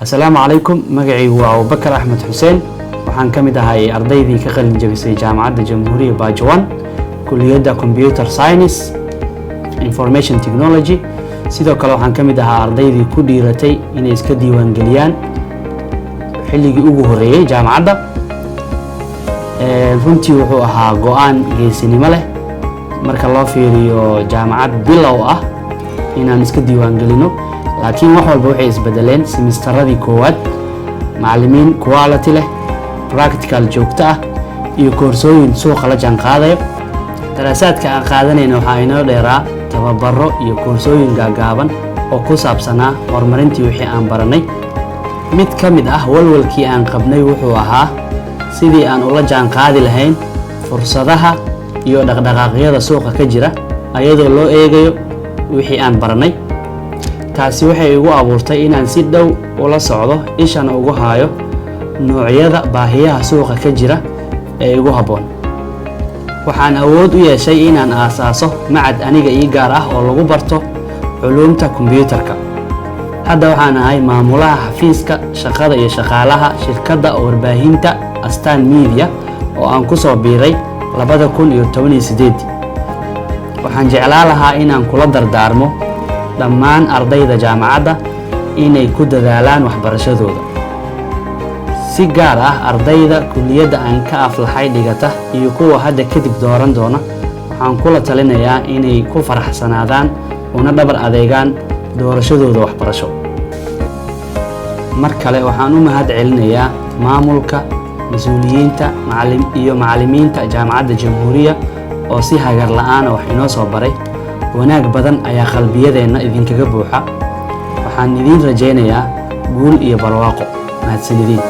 السلام عليكم مقعي هو بكر أحمد حسين وحان كميدا هاي أرضيدي كقلن جبسي جامعة الجمهورية باجوان كلية كمبيوتر ساينس انفورميشن تكنولوجي sidoo kale waxaan kamid ahaa ardaydii ku dhiiratay inay iska diiwaan galiyaan xilligii ugu horeeyay jaamacadda runtii wuxuu ahaa go'aan geesinimo leh marka loo fiiriyo jaamacad bilow ah inaan iska diiwaan galino laakiin wax walba waxay isbedeleen semesteradii koowaad macallimiin quality leh practical joogto ah iyo koorsooyin suuqa la jaan qaadayo daraasaadka aan qaadanayna waxa inoo dheeraa tababaro iyo koorsooyin gaagaaban oo ku saabsanaa horumarintii wixii aan baranay mid ka mid ah walwalkii aan qabnay wuxuu ahaa sidii aan ula jaan qaadi lahayn fursadaha iyo dhaqdhaqaaqyada suuqa ka jira ayadoo loo eegayo wixii aan baranay taasi waxay igu abuurtay inaan si dhow ula socdo ishana ugu haayo noocyada baahiyaha suuqa ka jira ee igu habboon waxaan awood u yeeshay inaan aasaaso macad aniga ii gaar ah oo lagu barto culuumta kombiyuutarka hadda waxaan ahay maamulaha xafiiska shaqada iyo shaqaalaha shirkadda warbaahinta Astaan Media oo aan ku soo biiray 2018 waxaan jeclaan lahaa inaan kula dardaarmo dhammaan ardayda jaamacadda inay ku dadaalaan waxbarashadooda si gaar ah ardayda kulliyadda aan ka aflaxay dhigata iyo kuwa hadda kadib dooran doona waxaan kula talinayaa inay ku faraxsanaadaan una dhabar adeegaan doorashadooda waxbarasho mar kale waxaan u mahad celinayaa maamulka mas'uuliyiinta macallimiinta jaamacadda Jamhuuriya oo si hagar la'aan wax inoo soo baray wanaag badan ayaa qalbiyadeena idinkaga buuxa waxaan idin rajaynayaa guul iyo barwaaqo mahadsanidin